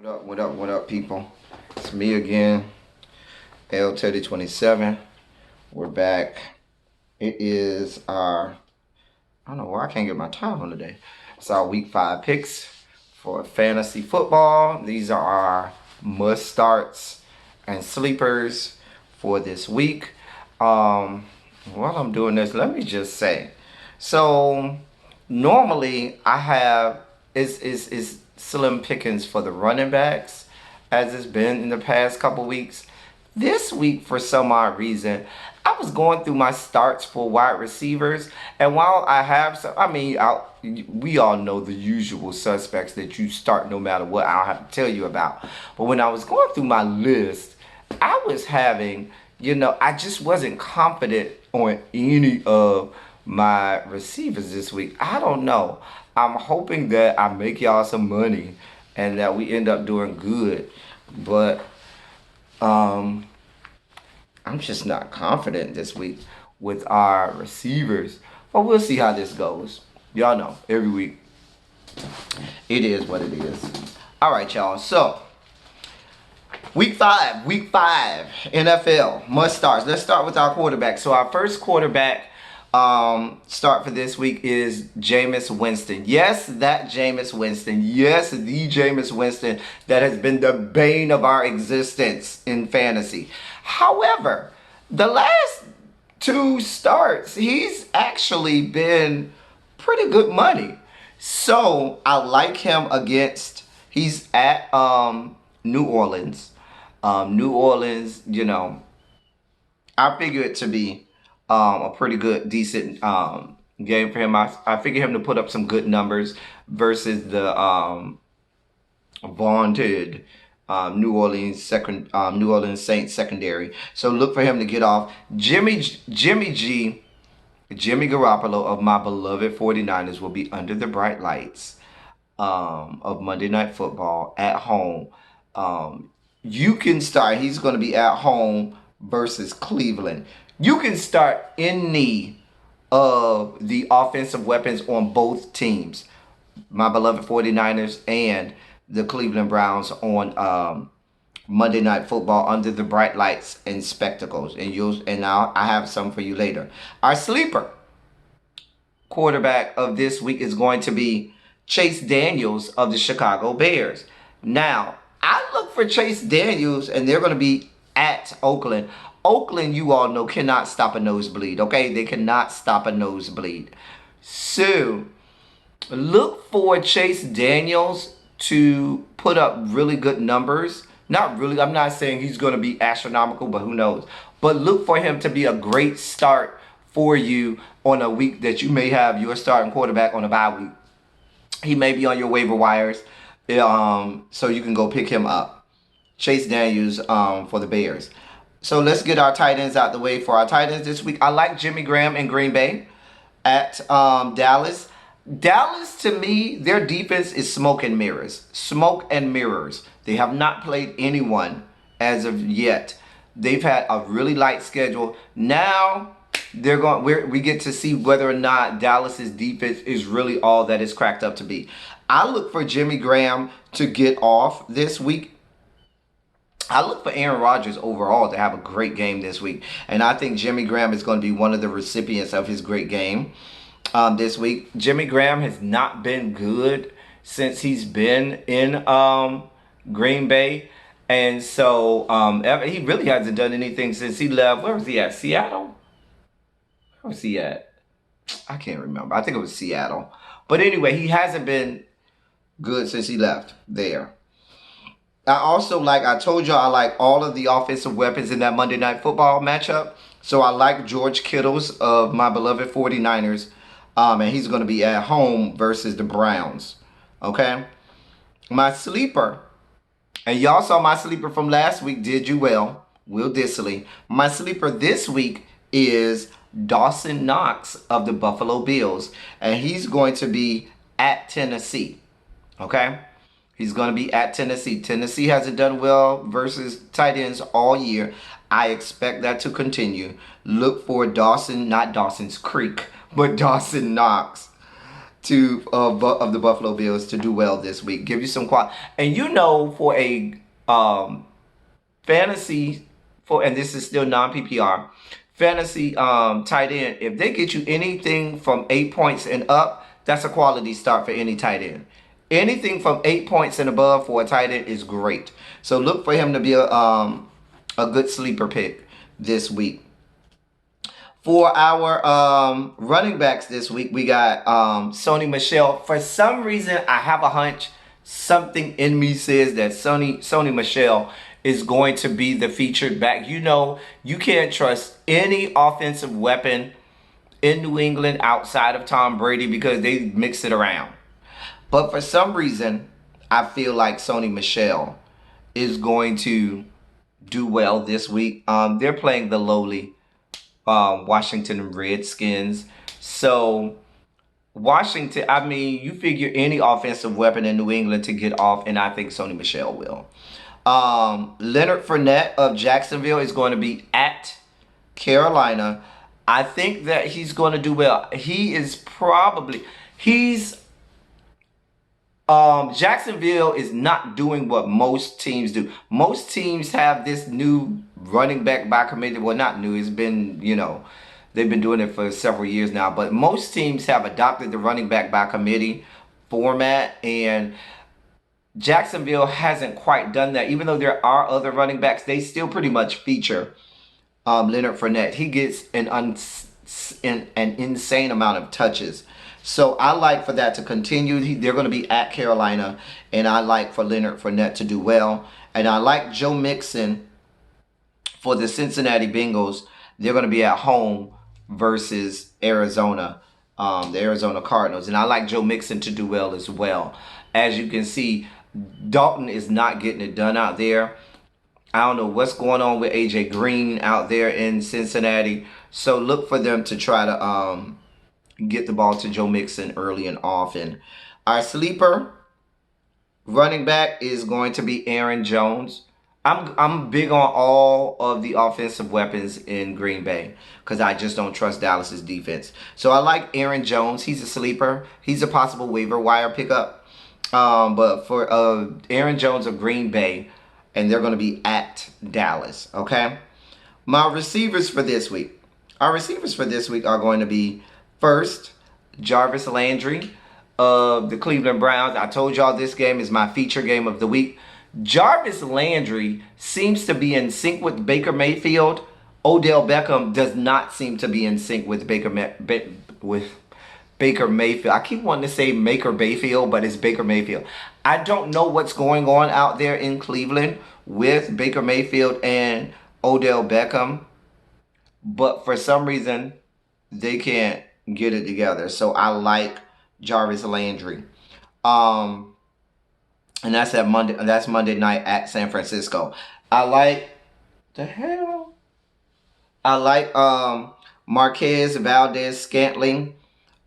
What up, people? It's me again, L Teddy 27. We're back. It is I don't know why I can't get my title on today. It's our week 5 picks for fantasy football. These are our must starts and sleepers for this week. While I'm doing this, let me just say. So normally I have is slim pickings for the running backs, as it's been in the past couple weeks. This week, for some odd reason, I was going through my starts for wide receivers, and while I have some, we all know the usual suspects that you start no matter what. I don't have to tell you about. But when I was going through my list, I was having, I just wasn't confident on any of my receivers this week. I don't know. I'm hoping that I make y'all some money and that we end up doing good. But um I'm just not confident this week with our receivers. But we'll see how this goes. Y'all know, every week it is what it is. All right, y'all. So week five, NFL must starts. Let's start with our quarterback. So our first quarterback start for this week is Jameis Winston. Yes, that Jameis Winston. Yes, the Jameis Winston that has been the bane of our existence in fantasy. However, the last 2 starts, he's actually been pretty good money. So I like him against. He's at New Orleans. New Orleans, I figure it to be a pretty good, decent game for him. I figure him to put up some good numbers versus the vaunted New Orleans Saints secondary. So look for him to get off. Jimmy Garoppolo of my beloved 49ers will be under the bright lights of Monday Night Football at home. You can start. He's going to be at home versus Cleveland. You can start any of the offensive weapons on both teams. My beloved 49ers and the Cleveland Browns on Monday Night Football under the bright lights and spectacles. And now I have some for you later. Our sleeper quarterback of this week is going to be Chase Daniels of the Chicago Bears. Now, I look for Chase Daniels, and they're going to be at Oakland. Oakland, you all know, cannot stop a nosebleed, okay? They cannot stop a nosebleed. So, look for Chase Daniels to put up really good numbers. Not really, I'm not saying he's going to be astronomical, but who knows. But look for him to be a great start for you on a week that you may have your starting quarterback on a bye week. He may be on your waiver wires, so you can go pick him up. Chase Daniels for the Bears. So let's get our tight ends out the way. For our tight ends this week, I like Jimmy Graham in Green Bay at Dallas. Dallas, to me, their defense is smoke and mirrors. Smoke and mirrors. They have not played anyone as of yet. They've had a really light schedule. Now we get to see whether or not Dallas's defense is really all that it's cracked up to be. I look for Jimmy Graham to get off this week. I look for Aaron Rodgers overall to have a great game this week. And I think Jimmy Graham is going to be one of the recipients of his great game this week. Jimmy Graham has not been good since he's been in Green Bay. And so he really hasn't done anything since he left. Where was he at? Seattle? Where was he at? I can't remember. I think it was Seattle. But anyway, he hasn't been good since he left there. I also I told you, I like all of the offensive weapons in that Monday Night Football matchup. So I like George Kittles of my beloved 49ers. And he's going to be at home versus the Browns. Okay? My sleeper, and y'all saw my sleeper from last week, did you well, Will Dissly. My sleeper this week is Dawson Knox of the Buffalo Bills. And he's going to be at Tennessee. Okay? He's going to be at Tennessee. Tennessee hasn't done well versus tight ends all year. I expect that to continue. Look for Dawson, not Dawson's Creek, but Dawson Knox of the Buffalo Bills to do well this week. Give you some quality, and for a fantasy and this is still non PPR fantasy tight end. If they get you anything from 8 points and up, that's a quality start for any tight end. Anything from 8 points and above for a tight end is great. So look for him to be a good sleeper pick this week. For our running backs this week, we got Sony Michel. For some reason, I have a hunch. Something in me says that Sony Michel is going to be the featured back. You can't trust any offensive weapon in New England outside of Tom Brady because they mix it around. But for some reason, I feel like Sony Michel is going to do well this week. They're playing the lowly Washington Redskins. So Washington, you figure any offensive weapon in New England to get off, and I think Sony Michel will. Leonard Fournette of Jacksonville is going to be at Carolina. I think that he's going to do well. Jacksonville is not doing what most teams do. Most teams have this new running back by committee. Well, not new. It's been, they've been doing it for several years now. But most teams have adopted the running back by committee format. And Jacksonville hasn't quite done that. Even though there are other running backs, they still pretty much feature Leonard Fournette. He gets an insane amount of touches. So I like for that to continue. They're going to be at Carolina, and I like for Leonard Fournette to do well. And I like Joe Mixon for the Cincinnati Bengals. They're going to be at home versus Arizona, the Arizona Cardinals. And I like Joe Mixon to do well as well. As you can see, Dalton is not getting it done out there. I don't know what's going on with AJ Green out there in Cincinnati. So look for them to try to get the ball to Joe Mixon early and often. Our sleeper running back is going to be Aaron Jones. I'm big on all of the offensive weapons in Green Bay because I just don't trust Dallas's defense. So I like Aaron Jones. He's a sleeper. He's a possible waiver wire pickup. But for Aaron Jones of Green Bay, and they're going to be at Dallas. Okay. My receivers for this week. Our receivers for this week are going to be first, Jarvis Landry of the Cleveland Browns. I told y'all this game is my feature game of the week. Jarvis Landry seems to be in sync with Baker Mayfield. Odell Beckham does not seem to be in sync with Baker Mayfield. I keep wanting to say Maker Bayfield, but it's Baker Mayfield. I don't know what's going on out there in Cleveland with Baker Mayfield and Odell Beckham, but for some reason they can't get it together. So I like Jarvis Landry. And that's Monday night at San Francisco. I like Marquez Valdes-Scantling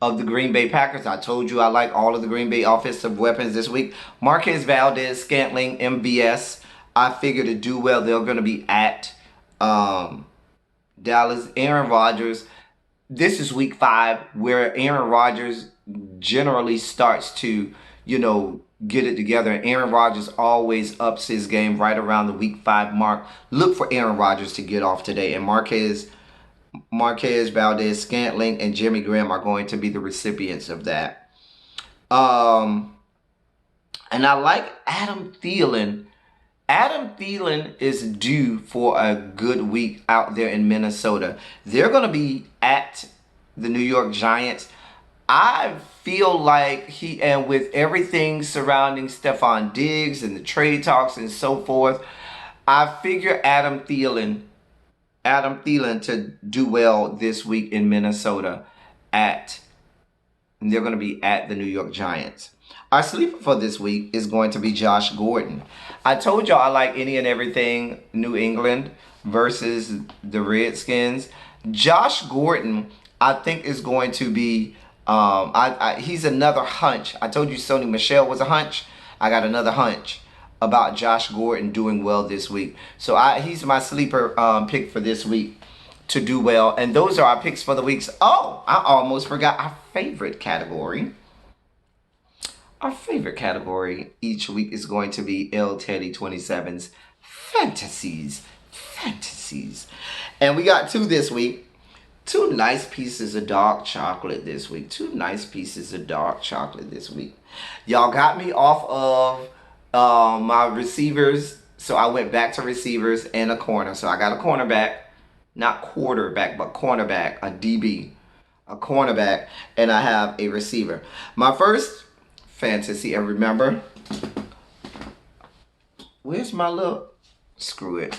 of the Green Bay Packers. I told you I like all of the Green Bay offensive weapons this week. Marquez Valdes-Scantling, MVS. I figure to do well, they're going to be at Dallas. Aaron Rodgers. This is week 5 where Aaron Rodgers generally starts to, get it together. Aaron Rodgers always ups his game right around the week 5 mark. Look for Aaron Rodgers to get off today. And Marquez Valdes-Scantling and Jimmy Graham are going to be the recipients of that. And I like Adam Thielen. Adam Thielen is due for a good week out there in Minnesota. They're going to be at the New York Giants. I feel like with everything surrounding Stephon Diggs and the trade talks and so forth, I figure Adam Thielen to do well this week in Minnesota they're going to be at the New York Giants. Our sleeper for this week is going to be Josh Gordon. I told y'all I like any and everything New England versus the Redskins. Josh Gordon, I think, is going to be he's another hunch. I told you Sony Michel was a hunch. I got another hunch about Josh Gordon doing well this week. So he's my sleeper pick for this week to do well. And those are our picks for the weeks. Oh, I almost forgot our favorite category. our favorite category each week is going to be L Teddy 27's Fantasies. Fantasies. And we got two this week. Two nice pieces of dark chocolate this week. Two nice pieces of dark chocolate this week. Y'all got me off of my receivers. So I went back to receivers and a corner. So I got a cornerback. Not quarterback, but cornerback. A DB. A cornerback. And I have a receiver. My first fantasy, and remember, where's my little, screw it.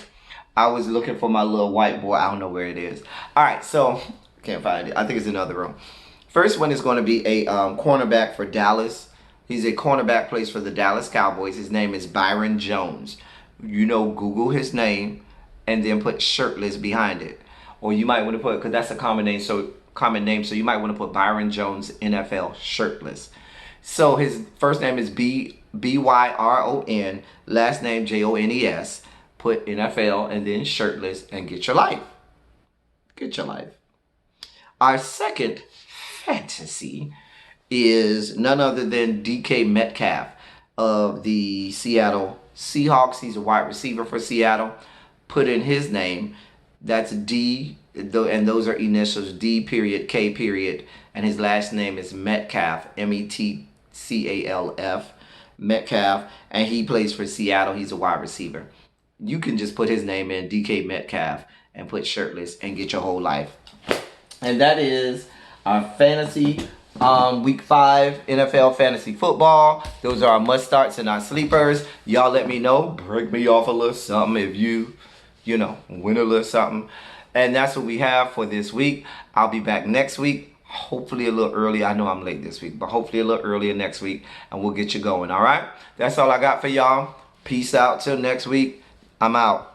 I was looking for my little whiteboard. I don't know where it is. All right, so can't find it. I think it's in the other room. First one is going to be a cornerback for Dallas. He's a cornerback, plays for the Dallas Cowboys. His name is Byron Jones. You know, Google his name and then put shirtless behind it. Or you might want to put, because that's a common name, so you might want to put Byron Jones NFL shirtless. So his first name is Byron, last name Jones. Put NFL and then shirtless and get your life. Get your life. Our second fantasy is none other than DK Metcalf of the Seattle Seahawks. He's a wide receiver for Seattle. Put in his name. That's D, and those are initials, D period, K period. And his last name is Metcalf, Metcalf, Metcalf. And he plays for Seattle. He's a wide receiver. You can just put his name in, DK Metcalf, and put shirtless and get your whole life. And that is our fantasy week 5 NFL fantasy football. Those are our must starts and our sleepers. Y'all let me know. Break me off a little something if you win a little something. And that's what we have for this week. I'll be back next week. Hopefully a little early. I know I'm late this week, but hopefully a little earlier next week, and we'll get you going. All right. That's all I got for y'all. Peace out till next week. I'm out.